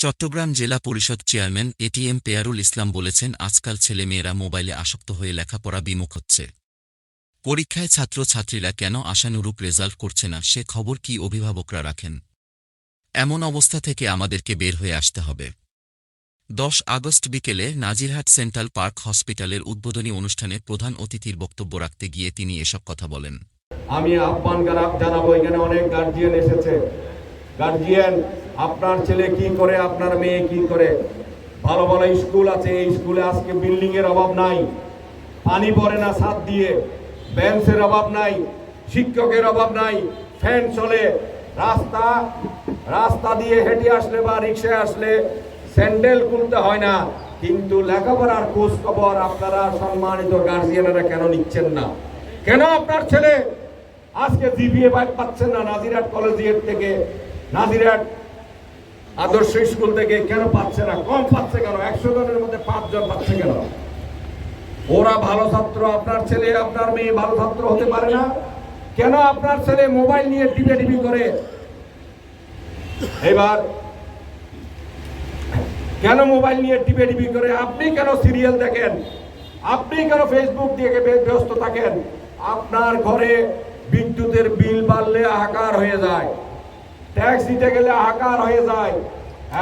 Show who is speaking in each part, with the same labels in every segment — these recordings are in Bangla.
Speaker 1: চট্টগ্রাম জেলা পরিষদ চেয়ারম্যান এটিএম পেয়ারুল ইসলাম বলেছেন, আজকাল ছেলেমেয়েরা মোবাইলে আসক্ত হয়ে লেখাপড়া বিমুখ হচ্ছে। পরীক্ষায় ছাত্রছাত্রীরা কেন আশানুরূপ রেজাল্ট করছে না সে খবর কি অভিভাবকরা রাখেন? এমন অবস্থা থেকে আমাদেরকে বের হয়ে আসতে হবে। 10 আগস্ট বিকেলে নাজিরহাট সেন্ট্রাল পার্ক হসপিটালের উদ্বোধনী অনুষ্ঠানে প্রধান অতিথির বক্তব্য রাখতে গিয়ে তিনি এসব কথা বলেন।
Speaker 2: আমি আহ্বান জানাবো, এখানে অনেক গার্জিয়ান এসেছে। গার্জিয়ান, আপনার ছেলে কি করে, আপনার মেয়ে কি করে? ভালো ভালো স্কুল আছে, এই স্কুলে আজকে বিল্ডিং এর অভাব নাই, পানি পড়ে না ছাদ দিয়ে, বেঞ্চের অভাব নাই, শিক্ষকের অভাব নাই, ফ্যান চলে, রাস্তা দিয়ে হেঁটে আসলে বা রিক্সায় আসলে স্যান্ডেল খুলতে হয় না। কিন্তু লেখাপড়ার খোঁজ খবর আপনারা সম্মানিত গার্জিয়ানেরা কেন নিচ্ছেন না? কেন আপনার ছেলে আজকে জিপিএ পাচ্ছেন না? নাজিরহাট কলেজিয়েট থেকে, নাজিরহাট আদর্শ স্কুল থেকে কেন পাচ্ছে না? কম পাচ্ছে কেন? 100 জনের মধ্যে 5 জন পাচ্ছে কেন? ওরা ভালো ছাত্র, আপনার ছেলে আপনার মেয়ে ভালো ছাত্র হতে পারে না কেন? আপনার ছেলে মোবাইল নিয়ে টিপি করে। এবার কেন মোবাইল নিয়ে টিপি করে? আপনি কেন সিরিয়াল দেখেন? আপনি কেন ফেসবুক দিয়ে ব্যস্ত থাকেন? আপনার ঘরে বিদ্যুতের বিল বাড়লে হাহাকার হয়ে যায়, ট্যাক্স দিতে গেলে হাহাকার হয়ে যায়,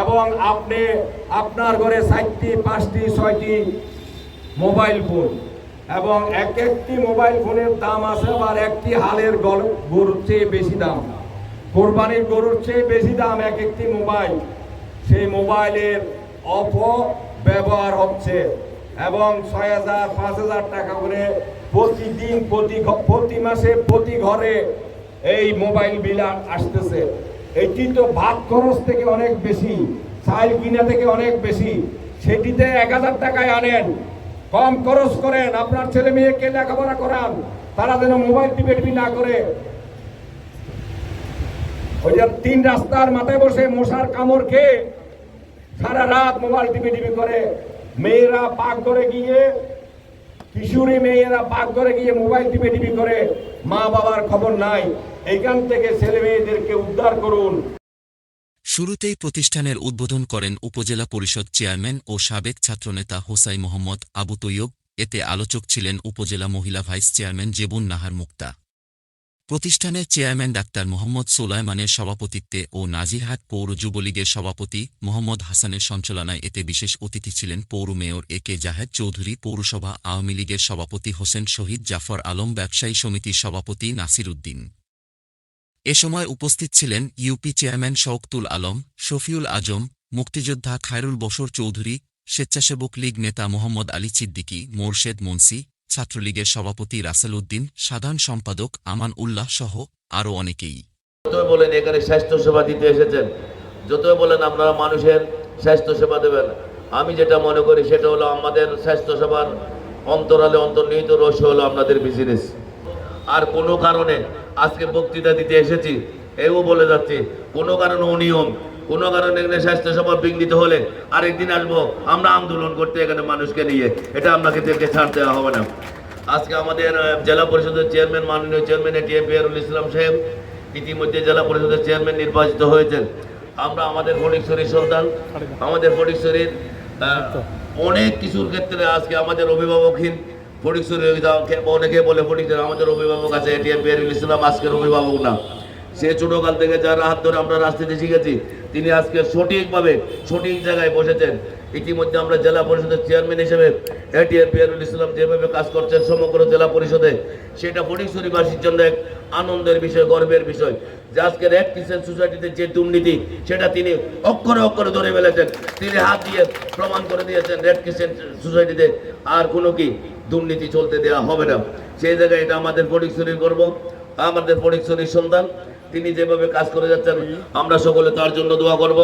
Speaker 2: এবং আপনি আপনার ঘরে 4টি 5টি 6টি মোবাইল ফোন, এবং একটি মোবাইল ফোনের দাম আছে আবার একটি হালের গরুর চেয়ে বেশি দাম, কোরবানির গরুর চেয়ে বেশি দাম একটি মোবাইল। সেই মোবাইলের অপব্যবহার হচ্ছে এবং 6,000 5,000 টাকা করে প্রতিদিন প্রতি মাসে প্রতি ঘরে এই মোবাইল বিল আসতেছে। এটি তো ভাত খরচ থেকে অনেক বেশি, চাল কিনা থেকে অনেক বেশি। সেটিতে 1,000 টাকায় আনেন, কম খরচ করেন, আপনার ছেলে মেয়েকে লেখাপড়া করান, তারা যেন মোবাইল টিপি না করে। ওই যে 3 রাস্তার মাথায় বসে মশার কামড় খেয়ে সারা রাত মোবাইল টিপি করে, মেয়েরা পাকঘরে গিয়ে, কিশোরী মেয়েরা পাকঘরে গিয়ে মোবাইল টিপি করে, মা বাবার খবর নাই। এইখান থেকে ছেলে মেয়েদেরকে উদ্ধার করুন।
Speaker 1: শুরুতেই প্রতিষ্ঠানের উদ্বোধন করেন উপজেলা পরিষদ চেয়ারম্যান ও সাবেক ছাত্রনেতা হোসাই মোহাম্মদ আবু তৈয়ব। এতে আলোচক ছিলেন উপজেলা মহিলা ভাইস চেয়ারম্যান জেবুন নাহার মুক্তা। প্রতিষ্ঠানের চেয়ারম্যান ডাক্তার মোহাম্মদ সোলায়মানের সভাপতিত্বে ও নাজিরহাট পৌর যুবলীগের সভাপতি মোহাম্মদ হাসানের সঞ্চালনায় এতে বিশেষ অতিথি ছিলেন পৌর মেয়র এ.কে জাহেদ চৌধুরী, পৌরসভা আওয়ামী লীগের সভাপতি হোসেন শহীদ জাফর আলম, ব্যবসায়ী সমিতির সভাপতি নাসির উদ্দিন। এ সময় উপস্থিত ছিলেন ইউপি চেয়ারম্যান শওকতুল আলম, শফিউল আজম, মুক্তিযোদ্ধা খায়রুল বশর চৌধুরী, স্বেচ্ছাসেবক লীগ নেতা মোহাম্মদ আলী সিদ্দিকী, মোরশেদ মুন্সি, ছাত্রলীগের সভাপতি রাসেল উদ্দিন, সাধারণ সম্পাদক আমান উল্লাহ সহ আরও অনেকেই।
Speaker 3: যতই বলেন এখানে স্বাস্থ্য সেবা দিতে এসেছেন, যতই বলেন আপনারা মানুষের স্বাস্থ্য সেবা দেবেন, আমি যেটা মনে করি সেটা হলো আমাদের স্বাস্থ্য সেবার অন্তরালে অন্তর্নিহিত রহস্য হলো আপনাদের বিজনেস। আর কোনো কারণে আজকে বক্তৃতা দিতে এসেছি এও বলে যাচ্ছি, কোনো কারণে অনিয়ম, কোনো কারণে এখানে স্বাস্থ্যসেবা বিঘ্নিত হলে আরেকদিন আসবো আমরা আন্দোলন করতে এখানে মানুষকে নিয়ে, এটা আপনাকে থেকে ছাড় দেওয়া হবে না। আজকে আমাদের জেলা পরিষদের চেয়ারম্যান, মাননীয় চেয়ারম্যান এটিএম পেয়ারুল ইসলাম সাহেব ইতিমধ্যে জেলা পরিষদের চেয়ারম্যান নির্বাচিত হয়েছেন। আমরা আমাদের ফটিকছড়ির সন্তান, আমাদের ফটিকছড়ির অনেক কিছুর ক্ষেত্রে আজকে আমাদের অভিভাবকহীন ফটিকছড়ি, অনেকে বলে ফটিকছড়ি আমাদের অভিভাবক আছে, এটিএম পেয়ারুল ইসলাম আজকের অভিভাবক না। সে ছোটকাল থেকে যার হাত ধরে আমরা রাজনীতি শিখেছি, তিনি আজকে সঠিকভাবে সঠিক জায়গায় বসেছেন। ইতিমধ্যে আমরা জেলা পরিষদের চেয়ারম্যান হিসেবে এটিএম পেয়ারুল ইসলাম যেভাবে কাজ করছেন সমগ্র জেলা পরিষদে, সেটা ফটিকছড়িবাসীর জন্য এক আনন্দের বিষয়, গর্বের বিষয় যে আজকে রেড ক্রিসেন্ট সোসাইটিতে যে দুর্নীতি সেটা তিনি অক্ষরে অক্ষরে ধরে ফেলেছেন, তিনি হাত দিয়ে প্রমাণ করে দিয়েছেন রেড ক্রিসেন্ট সোসাইটিতে আর কোনো কি দুর্নীতি চলতে দেওয়া হবে না। সেই জায়গায় এটা আমাদের ফটিকছড়ির গর্ব, আমাদের ফটিকছড়ির সন্তান, তিনি যেভাবে কাজ করে যাচ্ছেন আমরা সকলে তার জন্য দোয়া করব।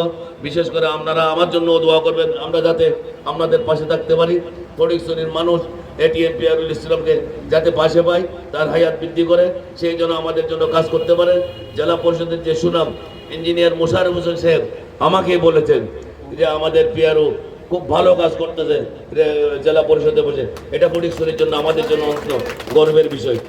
Speaker 3: বিশেষ করে আপনারা আমার জন্য দোয়া করবেন, আমরা যাতে আপনাদের পাশে থাকতে পারি। ফটিকছড়ির মানুষ এটিএম পেয়ারুল ইসলামকে যাতে পাশে পায়, তার হায়াত বৃদ্ধি করে, সেই জন্য আমাদের জন্য কাজ করতে পারে। জেলা পরিষদের যে সুনাম ইঞ্জিনিয়ার মোশাররফ হোসেন সাহেব আমাকে বলেছেন যে আমাদের পেয়ারু খুব ভালো কাজ করতেছে জেলা পরিষদে বসে, এটা ফটিকছড়ির জন্য আমাদের জন্য গর্বের বিষয়।